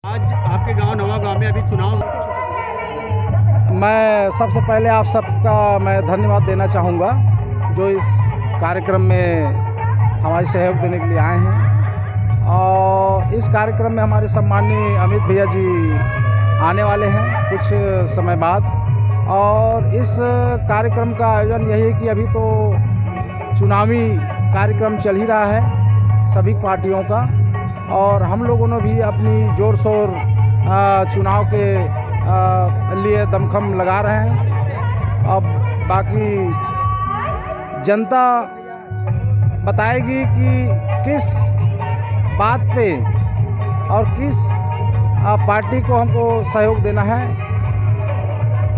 आज आपके गांव नवा गांव में अभी चुनाव। मैं सबसे पहले आप सबका मैं धन्यवाद देना चाहूँगा जो इस कार्यक्रम में हमारे सहयोग देने के लिए आए हैं। और इस कार्यक्रम में हमारे सम्माननीय अमित भैया जी आने वाले हैं कुछ समय बाद। और इस कार्यक्रम का आयोजन यही है कि अभी तो चुनावी कार्यक्रम चल ही रहा है सभी पार्टियों का, और हम लोगों ने भी अपनी ज़ोर शोर चुनाव के लिए दमखम लगा रहे हैं। अब बाकी जनता बताएगी कि किस बात पे और किस पार्टी को हमको सहयोग देना है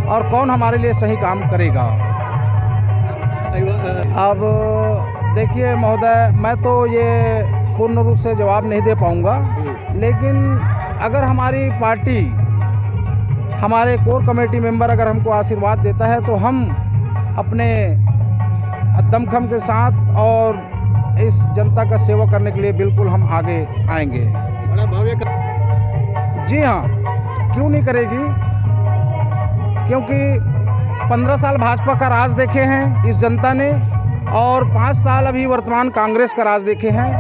और कौन हमारे लिए सही काम करेगा। अब देखिए महोदय, मैं तो ये पूर्ण रूप से जवाब नहीं दे पाऊँगा, लेकिन अगर हमारी पार्टी, हमारे कोर कमेटी मेंबर अगर हमको आशीर्वाद देता है तो हम अपने दमखम के साथ और इस जनता का सेवा करने के लिए बिल्कुल हम आगे आएंगे। बड़ा भव्य जी हाँ, क्यों नहीं करेगी, क्योंकि 15 साल भाजपा का राज देखे हैं इस जनता ने, और 5 साल अभी वर्तमान कांग्रेस का राज देखे हैं,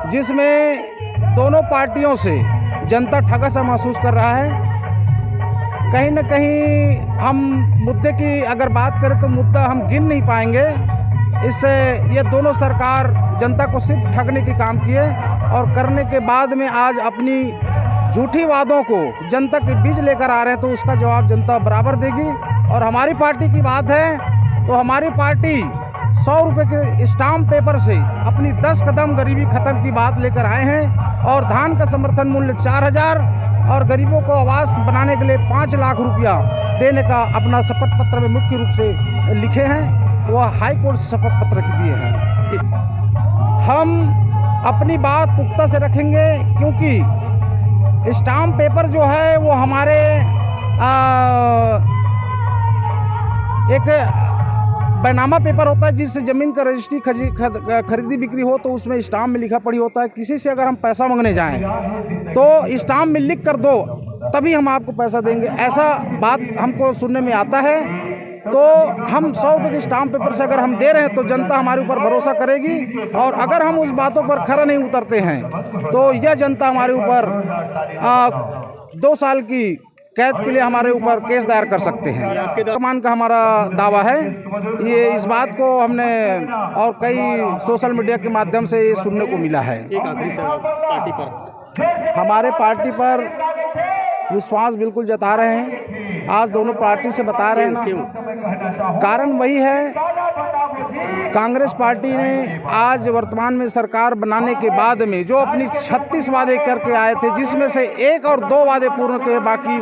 जिसमें दोनों पार्टियों से जनता ठगा सा महसूस कर रहा है। कहीं न कहीं हम मुद्दे की अगर बात करें तो मुद्दा हम गिन नहीं पाएंगे। इससे ये दोनों सरकार जनता को सिर्फ ठगने की काम किए और करने के बाद में आज अपनी झूठी वादों को जनता के बीच लेकर आ रहे हैं, तो उसका जवाब जनता बराबर देगी। और हमारी पार्टी की बात है तो हमारी पार्टी 100 रुपये के स्टाम्प पेपर से अपनी 10 कदम गरीबी ख़त्म की बात लेकर आए हैं, और धान का समर्थन मूल्य 4000 और गरीबों को आवास बनाने के लिए 5 लाख रुपया देने का अपना शपथ पत्र में मुख्य रूप से लिखे हैं। वह हाई कोर्ट से शपथ पत्र दिए हैं। हम अपनी बात पुख्ता से रखेंगे, क्योंकि स्टाम्प पेपर जो है वो हमारे एक बैनामा पेपर होता है, जिससे ज़मीन का रजिस्ट्री खरीदी बिक्री हो तो उसमें स्टाम्प में लिखा पड़ी होता है। किसी से अगर हम पैसा मांगने जाएं तो स्टाम्प में लिख कर दो तभी हम आपको पैसा देंगे, ऐसा बात हमको सुनने में आता है। तो हम 100 रुपये के स्टाम्प पेपर से अगर हम दे रहे हैं तो जनता हमारे ऊपर भरोसा करेगी, और अगर हम उस बातों पर खरा नहीं उतरते हैं तो यह जनता हमारे ऊपर 2 साल की कैद के लिए हमारे ऊपर केस दायर कर सकते हैं। वर्तमान का हमारा दावा है, ये इस बात को हमने और कई सोशल मीडिया के माध्यम से ये सुनने को मिला है। एक आखिरी सवाल, पार्टी पर हमारे पार्टी पर विश्वास बिल्कुल जता रहे हैं। आज दोनों पार्टी से बता रहे हैं ना, कारण वही है, कांग्रेस पार्टी ने आज वर्तमान में सरकार बनाने के बाद में जो अपनी 36 वादे करके आए थे, जिसमें से 1 और 2 वादे पूर्ण किए, बाकी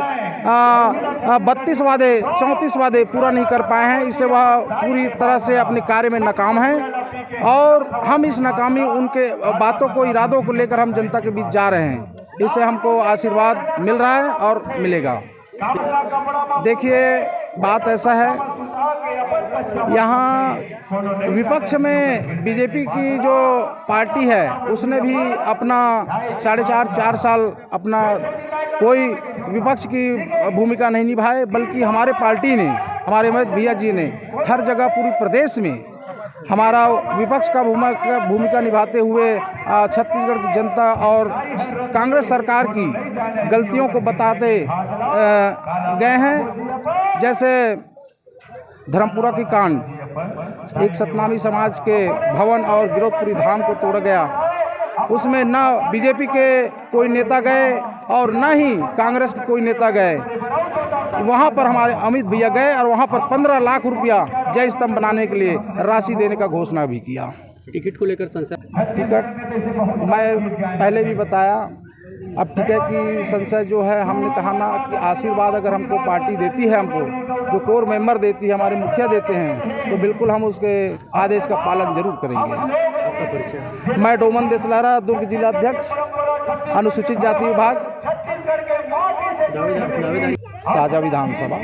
32 वादे 34 वादे पूरा नहीं कर पाए हैं। इससे वह पूरी तरह से अपने कार्य में नाकाम हैं, और हम इस नाकामी उनके बातों को, इरादों को लेकर हम जनता के बीच जा रहे हैं। इससे हमको आशीर्वाद मिल रहा है और मिलेगा। देखिए बात ऐसा है, यहाँ विपक्ष में बीजेपी की जो पार्टी है उसने भी अपना 4.5 साल अपना कोई विपक्ष की भूमिका नहीं निभाए, बल्कि हमारे पार्टी ने, हमारे अमित भैया जी ने हर जगह पूरी प्रदेश में हमारा विपक्ष का भूमिका निभाते हुए छत्तीसगढ़ की जनता और कांग्रेस सरकार की गलतियों को बताते गए हैं। जैसे धर्मपुरा की कांड, एक सतनामी समाज के भवन और गिरौदपुरी धाम को तोड़ा गया, उसमें न बीजेपी के कोई नेता गए और न ही कांग्रेस के कोई नेता गए। वहाँ पर हमारे अमित भैया गए और वहाँ पर 15 लाख रुपया जय स्तंभ बनाने के लिए राशि देने का घोषणा भी किया। टिकट को लेकर संशय? टिकट मैं पहले भी बताया, अब टिकट की संशय जो है, हमने कहा ना कि आशीर्वाद अगर हमको पार्टी देती है, हमको जो कोर मेंबर देती है, हमारे मुखिया देते हैं, तो बिल्कुल हम उसके आदेश का पालन जरूर करेंगे। आपका परिचय? मैं डोमन देसलारा, दुर्ग जिला अध्यक्ष, अनुसूचित जाति विभाग, साझा विधानसभा।